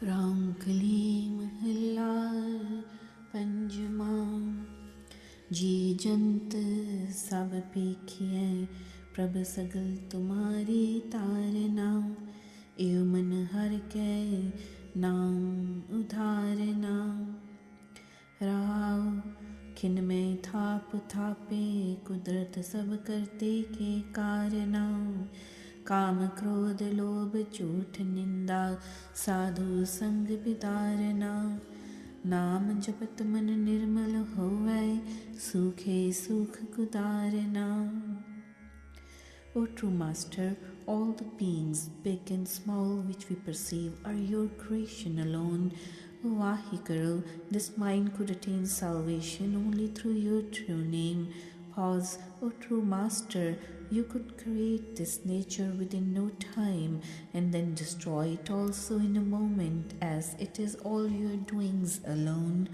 राम कली महला पंजमा जी जंत सब पेखिए प्रभ सगल तुम्हारी तारना एव मन हर के नाम उधारना राव खिन में थाप थापे कुदरत सब करते के कारना काम क्रोध लोभ झूठ निंदा साधु संग बिदारना नाम जपत मन निर्मल होवै सूखे सुख गुदारना. O true Master, all the beings, big and small, which we perceive, are your creation alone. O Vaheguru, this mind could attain salvation only through your true name. Pause. O true Master, you could create this nature within no time and then destroy it also in a moment, as it is all your doings alone.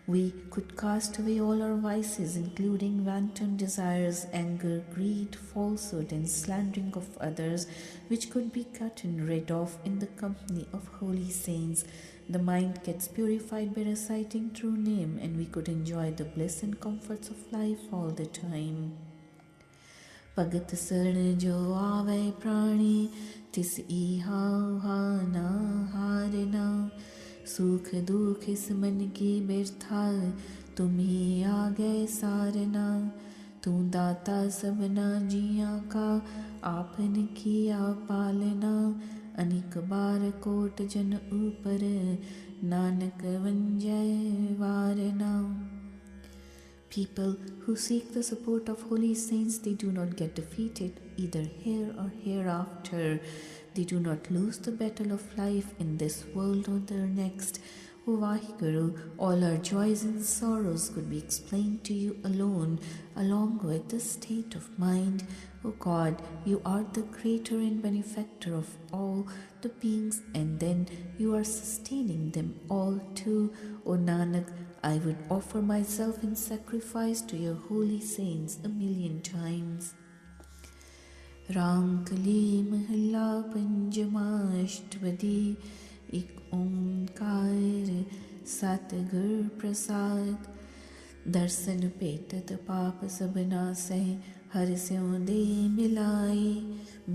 We could cast away all our vices, including wanton desires, anger, greed, falsehood, and slandering of others, which could be gotten rid of in the company of holy saints. The mind gets purified by reciting true name, and we could enjoy the bliss and comforts of life all the time. Bhagat saran jo aave prani, tis iha ha na harna. सुख दुख इस मन की बिरथा तुम्ही आ गए सारना. तू दाता सबना जिया का आपन किया पालना. अनेक बार कोट जन ऊपर नानक वंजय वारना. People who seek the support of holy saints, they do not get defeated either here or hereafter. They do not lose the battle of life in this world or the next. O Vaheguru, all our joys and sorrows could be explained to you alone, along with the state of mind. O God, you are the creator and benefactor of all the beings, and then you are sustaining them all too. O Nanak, I would offer myself in sacrifice to your holy saints 1,000,000 times. Ram कली महला पंजमा अष्टपदी एक ओंकार सतगुर प्रसाद. दर्शन पेटत पाप सब नासै हर स्यों दे मिलाई.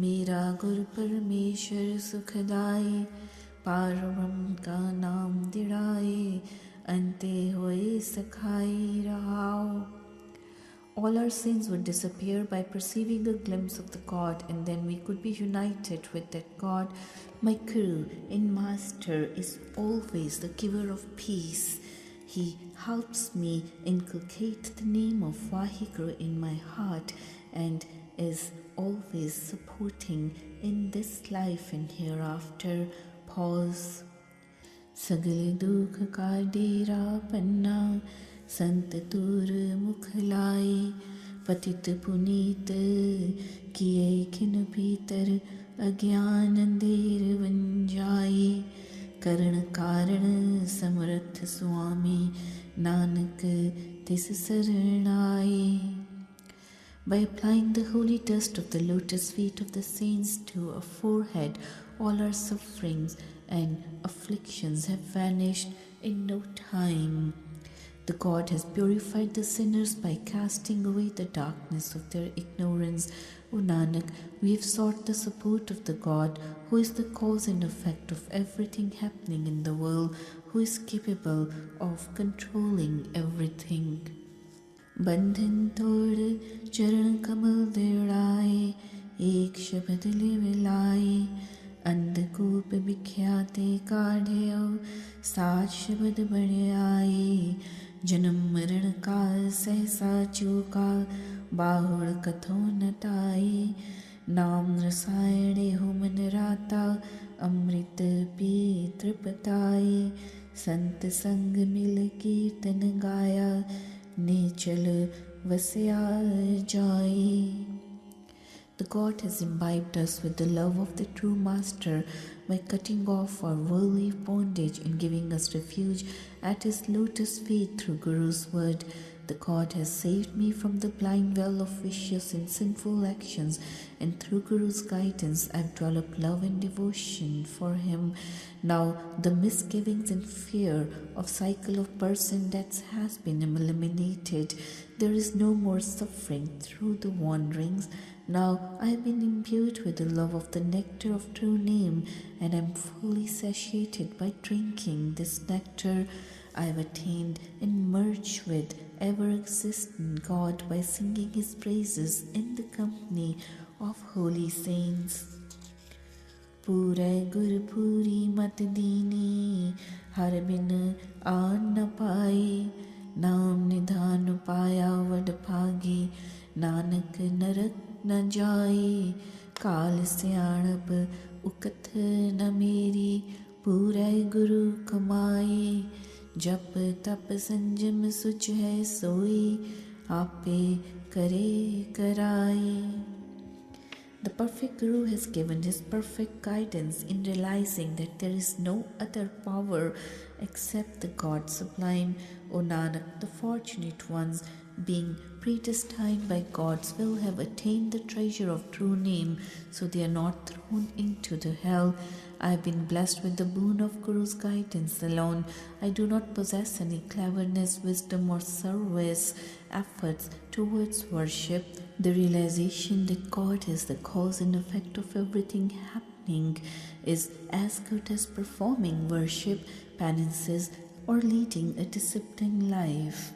मेरा गुर परमेश्वर सुखदाई पारब्रह्म का नाम दिड़ाए. अंते होए सखाई रहाओ. All our sins would disappear by perceiving a glimpse of the God, and then we could be united with that God. My Guru and Master is always the giver of peace. He helps me inculcate the name of Vaheguru in my heart and is always supporting in this life and hereafter. Pause. Sagal dukh ka dera panna संत तुर मुखलाई. पतित पुनीत किए खिन भीतर अज्ञान अंधेर वंजाई. करण कारण समर्थ स्वामी नानक तिस शरणाई. By applying the holy dust of the lotus feet of the saints to our forehead, all our sufferings and afflictions have vanished in no time. The God has purified the sinners by casting away the darkness of their ignorance. O Nanak, we have sought the support of the God, who is the cause and effect of everything happening in the world, who is capable of controlling everything. Bandhan tod charan kamal diraye, ek shabad livilaye. अंधकूप बिख्याते काढ़ेओ साच शब्द बड़े आए. जन्म मरण काल सहसा चूका बाहुड़ कथो नटाए. नाम रसायणे हो मन राता अमृत पी तृपताए. संत संग मिल कीर्तन गाया नेचल वस्या जाए. The God has imbibed us with the love of the true Master by cutting off our worldly bondage and giving us refuge at His lotus feet through Guru's word. The God has saved me from the blind well of vicious and sinful actions, and through Guru's guidance I've developed love and devotion for him. Now the misgivings and fear of cycle of births and deaths has been eliminated. There is no more suffering through the wanderings. Now I have been imbued with the love of the nectar of true name, and am fully satiated by drinking this nectar. I have attained and merged with ever-existent God by singing His praises in the company of holy saints. Pure Gur Puri Mat Dini, Har bin Aan na Pai, Naam Nidhan Paya Vad Bhagi, Nanak Narak na Jai, Kaal Syanap Ukat na Meri, Pure Guru Kamai, जप तप संजम सुच है सोई, आपे करे कराई. The perfect Guru has given his perfect guidance in realizing that there is no other power except the God sublime. O Nanak, the fortunate ones, being predestined by God's will, have attained the treasure of true name, so they are not thrown into the hell. I have been blessed with the boon of Guru's guidance alone. I do not possess any cleverness, wisdom, or service efforts towards worship. The realization that God is the cause and effect of everything happening is as good as performing worship, penances, or leading a disciplined life.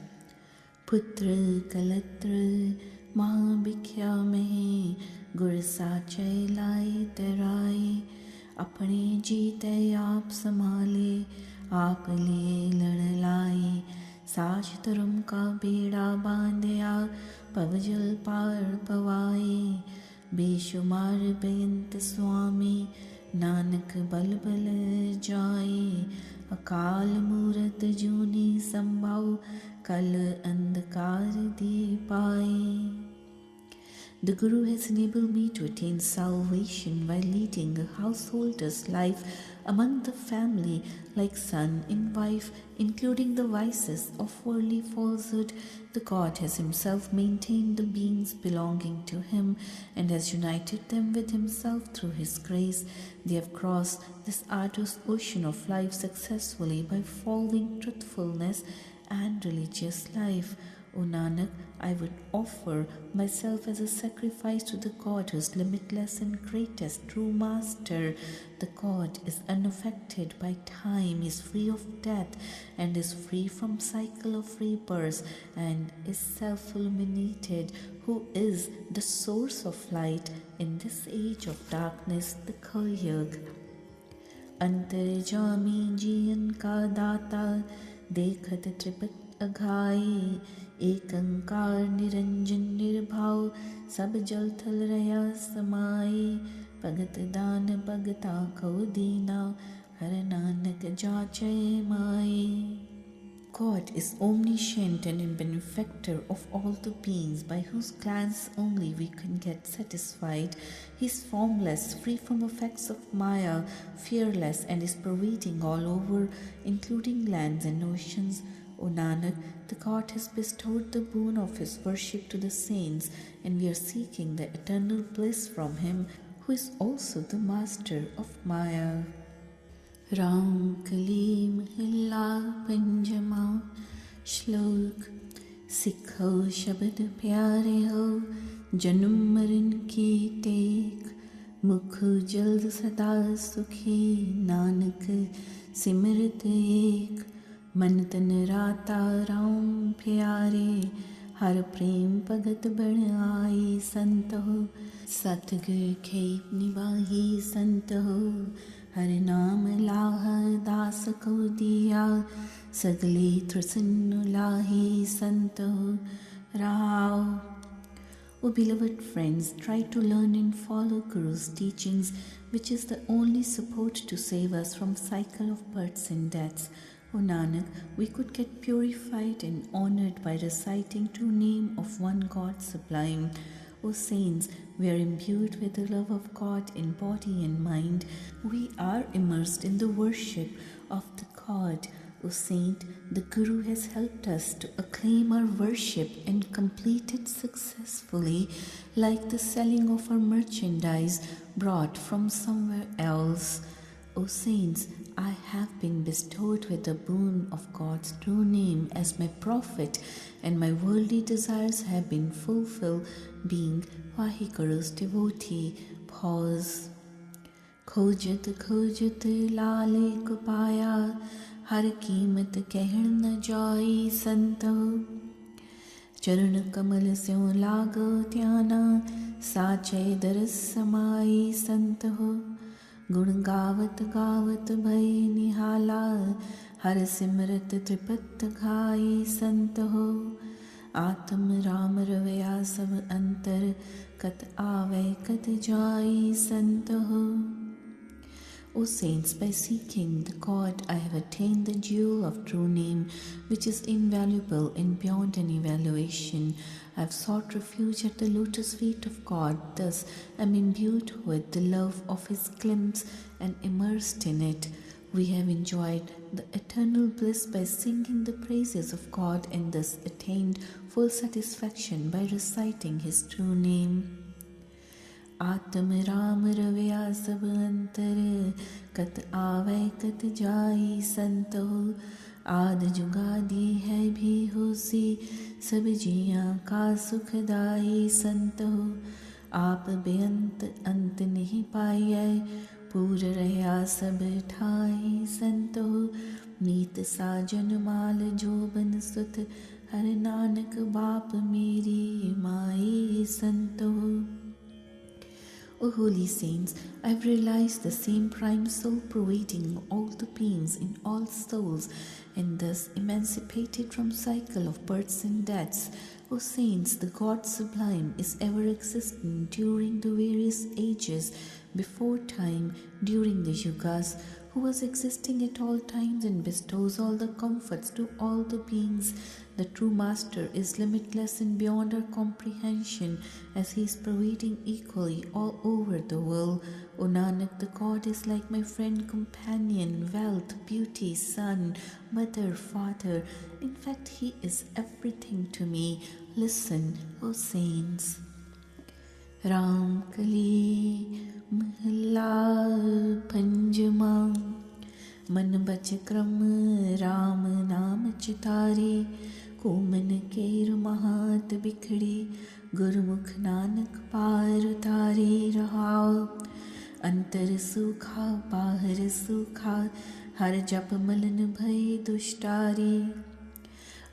Putra kalatra maa bikya mehe, gur sachay lai terai, apne jeete aap samale, aap liye lad lai, साच धर्म का बेड़ा बांधया, पवजल पार पवाए, बेशुमार बेअंत स्वामी, नानक बल बल जाए, अकाल मूरत जूनी संभाव, कल अंधकार दे पाए. The Guru has enabled me to attain salvation by leading a householder's life among the family, like son and wife, including the vices of worldly falsehood. The God has himself maintained the beings belonging to him and has united them with himself through his grace. They have crossed this arduous ocean of life successfully by following truthfulness and religious life. O Nanak, I would offer myself as a sacrifice to the God who is limitless and greatest true Master. The God is unaffected by time, is free of death, and is free from cycle of rebirth, and is self-illuminated, who is the source of light in this age of darkness, the Kali Yuga. अंतर्जामी जीवन का दाता, देखत त्रिपत अघाई, एक अंकार निरंजन निर्भाव, सब जल थल रया समाई, भगत दान भगता को दीना, हर नानक जाचय माई. God is omniscient and a benefactor of all the beings, by whose glance only we can get satisfied. He is formless, free from effects of Maya, fearless, and is pervading all over, including lands and oceans. O Nanak, the God has bestowed the boon of his worship to the saints, and we are seeking the eternal bliss from him, who is also the master of Maya. Ram Kalim Hilla Panjama Shlok Sikho Shabad Pyare Ho Janum Marin Ki Tek Mukh Jald Sada Sukhi Nanak Simrit Ek मन तन राता राम प्यारे, हर प्रेम भगत बण आई संत हो, सतगुर खेप निभाही संत हो, हर नाम लाह दास को दिया, सगले तृष्ण लाही संत हो Rao. O beloved friends, try to learn and follow Guru's teachings, which is the only support to save us from cycle of births and deaths. O Nanak, we could get purified and honored by reciting true name of one God sublime. O saints, we are imbued with the love of God in body and mind. We are immersed in the worship of the God. O Saint, the Guru has helped us to acclaim our worship and complete it successfully, like the selling of our merchandise brought from somewhere else. O Saints, I have been bestowed with the boon of God's true name as my prophet, and my worldly desires have been fulfilled, being Vahiguru's devotee. Pause. खोजत खोजत लाले को पाया, हर कीमत कहण न जाई संतो। चरण कमल स्यों लागो त्याना, साचे दरस समाई संत हो। गुण गावत गावत भय निहाला, हर सिमरत त्रिपत खाई संत हो। आत्म राम रवया सब अंतर, कत आवे कत जाई संत हो। O Saints, by seeking the God, I have attained the jewel of true name, which is invaluable and beyond any evaluation. I have sought refuge at the lotus feet of God, thus am imbued with the love of His glimpse and immersed in it. We have enjoyed the eternal bliss by singing the praises of God, and thus attained full satisfaction by reciting His true name. आत्म राम रवया सब अंतर, कत आवे कत जाई संत हो। आद जुगादी है भी होसी, सब जिया का सुखदाई संत हो। आप बेअंत अंत नहीं पाइए, पूर रहा सब ठाई संत हो। मीत साजन माल जोबन सुत, हर नानक बाप मेरी माई संत हो। O holy saints, I have realized the same prime soul pervading all the beings in all souls, and thus emancipated from cycle of births and deaths. O saints, the God sublime is ever existent during the various ages, before time, during the yugas, who was existing at all times and bestows all the comforts to all the beings. The true Master is limitless and beyond our comprehension, as He is pervading equally all over the world. O Nanak, the God is like my friend, companion, wealth, beauty, son, mother, father. In fact, He is everything to me. Listen, O saints. Ram Kali Mahalla Panjama, मन बच क्रम राम नाम Chitari. Common केर महात बिखड़ी, गुरमुख नानक पार उतारी रहाओ। अंतर सूखा बाहर सूखा, हर जप मलन भय दुष्टारी।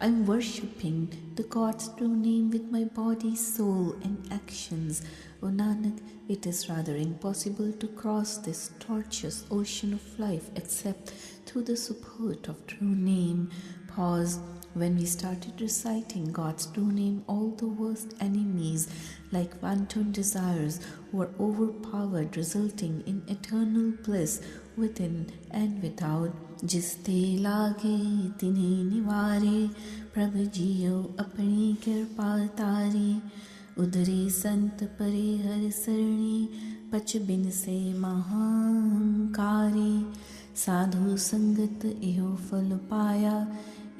I am worshipping the God's true name with my body, soul and actions. O Nanak, it is rather impossible to cross this tortuous ocean of life except through the support of true name. Pause. When we started reciting God's true name, all the worst enemies, like wanton desires, were overpowered, resulting in eternal bliss within and without. जिसते लागे तिन्हें निवारे, प्रभु जियो अपनी कृपा तारी। उधरे संत परे हर सरणी, पच बिन से महांकारी। साधु संगत इहो फल पाया,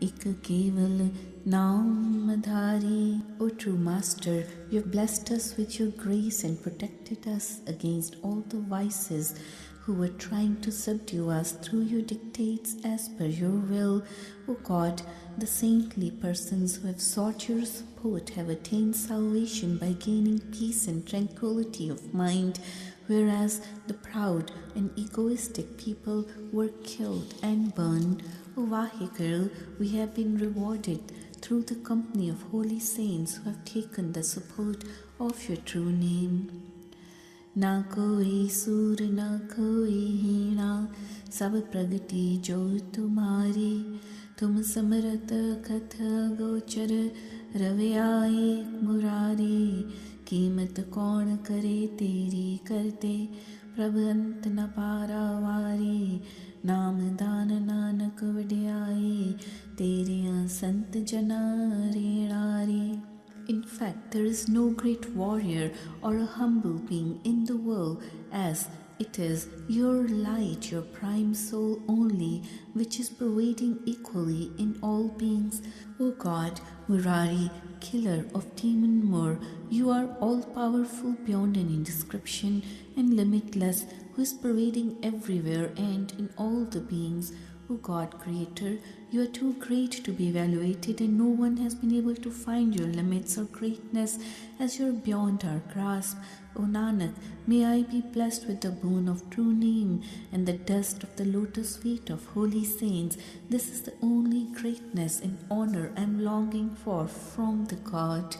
एक केवल नाम धारी. O true Master, you have blessed us with your grace and protected us against all the vices who were trying to subdue us through your dictates as per your will. O God, the saintly persons who have sought your support have attained salvation by gaining peace and tranquility of mind, whereas the proud and egoistic people were killed and burned. O Vahiguru, we have been rewarded through the company of holy saints who have taken the support of your true name. ना कोई सूर ना कोई हीना, सब प्रगति जो तुम्हारी. तुम समरत कथ गोचर, रवैयाई मुरारी. कीमत कौन करे तेरी करते, प्रभु अंत न पारावारी. नाम दान नानक वड्याई, तेरे संत जना रेणारी. In fact, there is no great warrior or a humble being in the world as it is your light, your prime soul only, which is pervading equally in all beings. O God, Murari, killer of demon Mur, you are all-powerful beyond any description and limitless, who is pervading everywhere and in all the beings. O God, Creator, you are too great to be evaluated, and no one has been able to find your limits or greatness, as you are beyond our grasp. O Nanak, may I be blessed with the boon of true name and the dust of the lotus feet of holy saints. This is the only greatness and honor I am longing for from the God.